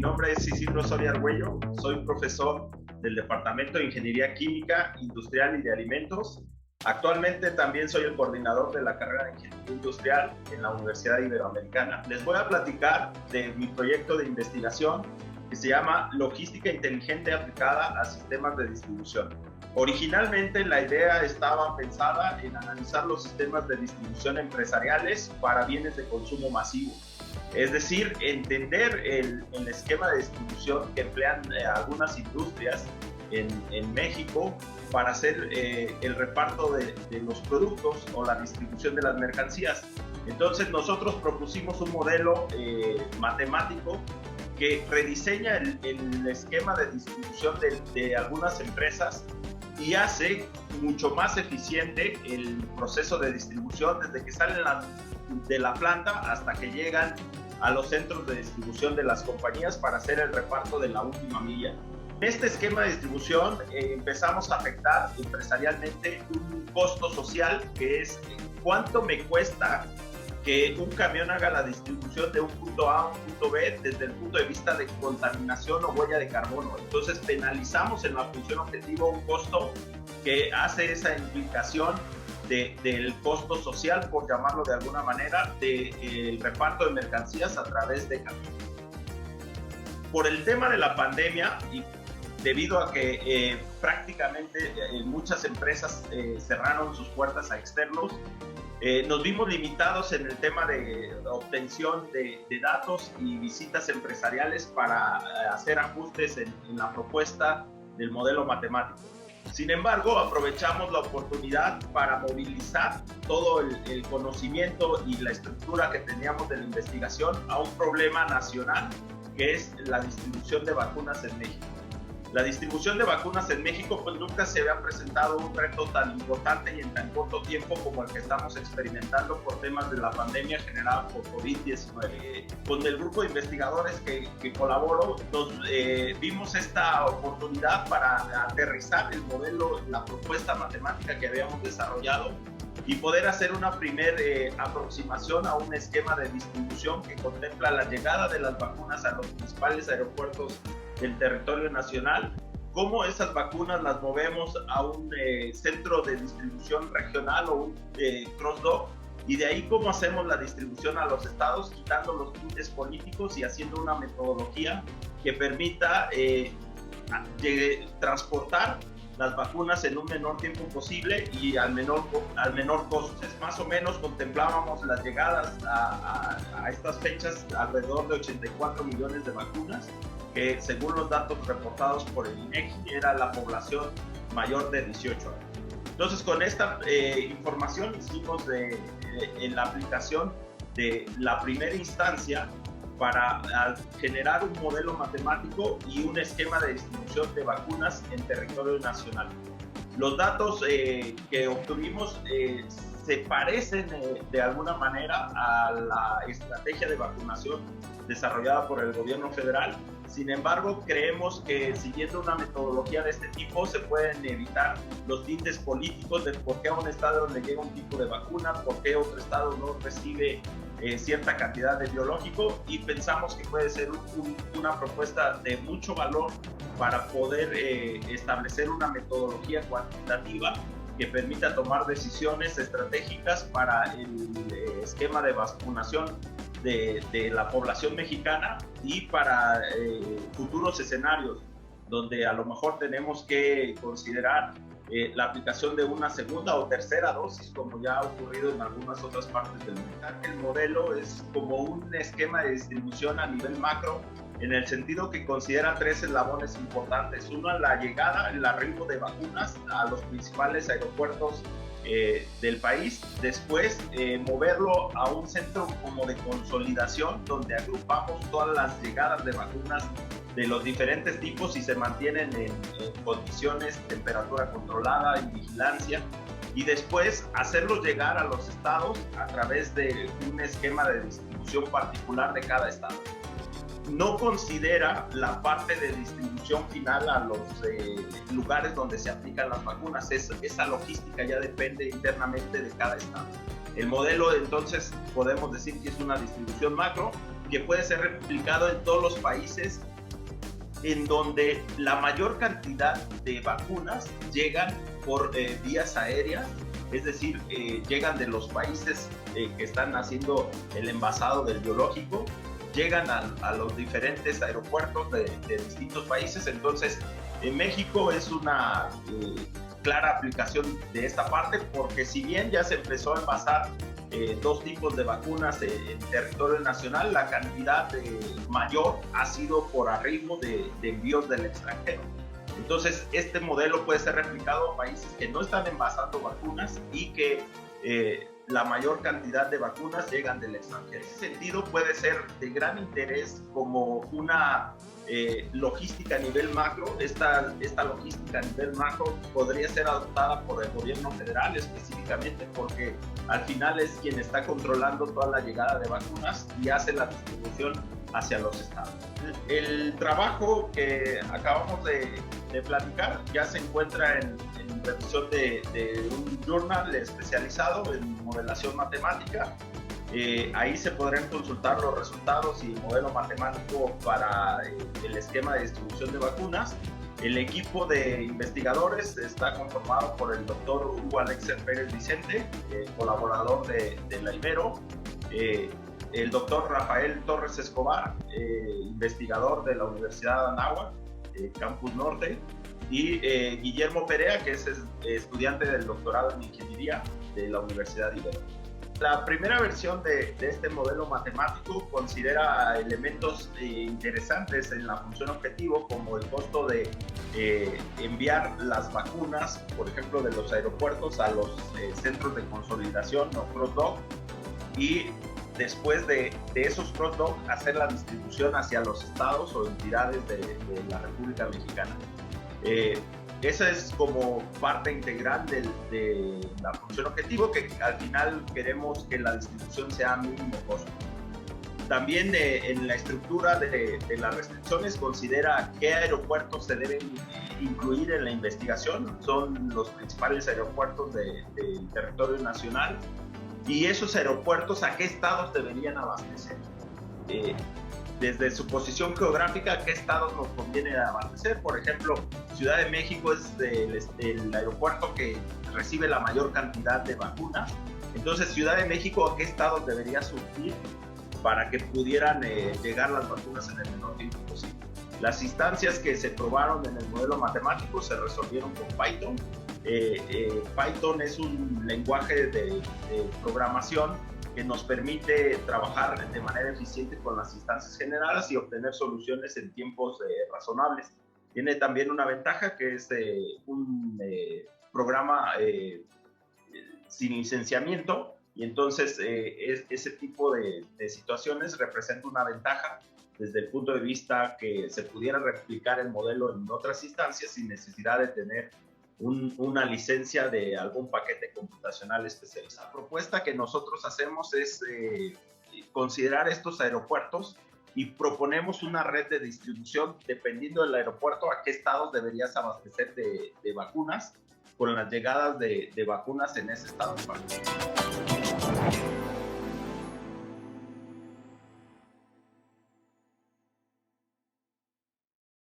nombre es Isidro Soria Arguello, soy profesor del Departamento de Ingeniería Química, Industrial y de Alimentos. Actualmente también soy el coordinador de la carrera de Ingeniería Industrial en la Universidad Iberoamericana. Les voy a platicar de mi proyecto de investigación que se llama Logística Inteligente aplicada a sistemas de distribución. Originalmente la idea estaba pensada en analizar los sistemas de distribución empresariales para bienes de consumo masivo. Es decir, entender el esquema de distribución que emplean algunas industrias en México para hacer el reparto de los productos o la distribución de las mercancías. Entonces nosotros propusimos un modelo matemático que rediseña el esquema de distribución de algunas empresas y hace mucho más eficiente el proceso de distribución desde que salen de la planta hasta que llegan a los centros de distribución de las compañías para hacer el reparto de la última milla. En este esquema de distribución empezamos a afectar empresarialmente un costo social, que es cuánto me cuesta que un camión haga la distribución de un punto A a un punto B desde el punto de vista de contaminación o huella de carbono. Entonces penalizamos en la función objetivo un costo que hace esa implicación del costo social, por llamarlo de alguna manera, del reparto de mercancías a través de camiones. Por el tema de la pandemia y debido a que prácticamente muchas empresas cerraron sus puertas a externos, nos vimos limitados en el tema de obtención de datos y visitas empresariales para hacer ajustes en la propuesta del modelo matemático. Sin embargo, aprovechamos la oportunidad para movilizar todo el conocimiento y la estructura que teníamos de la investigación a un problema nacional, que es la distribución de vacunas en México. La distribución de vacunas en México pues nunca se había presentado un reto tan importante y en tan corto tiempo como el que estamos experimentando por temas de la pandemia generada por COVID-19. Con el grupo de investigadores que colaboró, vimos esta oportunidad para aterrizar el modelo, la propuesta matemática que habíamos desarrollado y poder hacer una primera aproximación a un esquema de distribución que contempla la llegada de las vacunas a los principales aeropuertos del territorio nacional, cómo esas vacunas las movemos a un centro de distribución regional o un cross-dock, y de ahí cómo hacemos la distribución a los estados, quitando los tintes políticos y haciendo una metodología que permita transportar las vacunas en un menor tiempo posible y al menor costo. Más o menos contemplábamos las llegadas a estas fechas alrededor de 84 millones de vacunas, que según los datos reportados por el INEGI era la población mayor de 18 años. Entonces con esta información hicimos en la aplicación de la primera instancia para generar un modelo matemático y un esquema de distribución de vacunas en territorio nacional. Los datos que obtuvimos se parecen de alguna manera a la estrategia de vacunación desarrollada por el gobierno federal. Sin embargo, creemos que siguiendo una metodología de este tipo se pueden evitar los tintes políticos de por qué a un estado le llega un tipo de vacuna, por qué otro estado no recibe cierta cantidad de biológico, y pensamos que puede ser una propuesta de mucho valor para poder establecer una metodología cuantitativa que permita tomar decisiones estratégicas para el esquema de vacunación de la población mexicana y para futuros escenarios donde a lo mejor tenemos que considerar la aplicación de una segunda o tercera dosis, como ya ha ocurrido en algunas otras partes del mundo. El modelo es como un esquema de distribución a nivel macro, en el sentido que considera tres eslabones importantes. Uno, la llegada, el arribo de vacunas a los principales aeropuertos del país. Después, moverlo a un centro como de consolidación, donde agrupamos todas las llegadas de vacunas de los diferentes tipos y se mantienen en condiciones, temperatura controlada y vigilancia. Y después hacerlos llegar a los estados a través de un esquema de distribución particular de cada estado. No considera la parte de distribución final a los lugares donde se aplican las vacunas. Esa logística ya depende internamente de cada estado. El modelo, entonces, podemos decir que es una distribución macro que puede ser replicado en todos los países en donde la mayor cantidad de vacunas llegan por vías aéreas, es decir, llegan de los países que están haciendo el envasado del biológico, llegan a los diferentes aeropuertos de distintos países. Entonces, en México es una clara aplicación de esta parte, porque si bien ya se empezó a envasar dos tipos de vacunas en territorio nacional, la cantidad mayor ha sido por arribo de envíos del extranjero. Entonces, este modelo puede ser replicado a países que no están envasando vacunas y que la mayor cantidad de vacunas llegan del extranjero. En ese sentido, puede ser de gran interés como una logística a nivel macro. Esta logística a nivel macro podría ser adoptada por el gobierno federal específicamente, porque al final es quien está controlando toda la llegada de vacunas y hace la distribución hacia los estados. El trabajo que acabamos de platicar ya se encuentra en revisión de un journal especializado en modelación matemática. Ahí se podrán consultar los resultados y el modelo matemático para el esquema de distribución de vacunas. El equipo de investigadores está conformado por el doctor Hugo Alexer Pérez Vicente, colaborador de la Ibero, el doctor Rafael Torres Escobar, investigador de la Universidad de Anáhuac, Campus Norte, y Guillermo Perea, que es estudiante del doctorado en ingeniería de la Universidad Ibero. La primera versión de este modelo matemático considera elementos interesantes en la función objetivo, como el costo de enviar las vacunas, por ejemplo, de los aeropuertos a los centros de consolidación o cross-dock, y después de esos cross-dock hacer la distribución hacia los estados o entidades de la República Mexicana. Esa es como parte integral de la función objetivo, que al final queremos que la distribución sea a mínimo costo. También en la estructura de las restricciones considera qué aeropuertos se deben incluir en la investigación. Son los principales aeropuertos del territorio nacional, y esos aeropuertos a qué estados deberían abastecer. Desde su posición geográfica, ¿qué estados nos conviene abastecer? Por ejemplo, Ciudad de México es el aeropuerto que recibe la mayor cantidad de vacunas. Entonces, Ciudad de México, ¿a qué estados debería surtir para que pudieran llegar las vacunas en el menor tiempo posible? Las instancias que se probaron en el modelo matemático se resolvieron con Python. Python es un lenguaje de programación que nos permite trabajar de manera eficiente con las instancias generadas y obtener soluciones en tiempos razonables. Tiene también una ventaja, que es un programa sin licenciamiento, y entonces ese tipo de situaciones representa una ventaja desde el punto de vista que se pudiera replicar el modelo en otras instancias sin necesidad de tener una licencia de algún paquete computacional especializado. La propuesta que nosotros hacemos es considerar estos aeropuertos y proponemos una red de distribución dependiendo del aeropuerto a qué estados deberías abastecer de vacunas, con las llegadas de vacunas en ese estado en particular.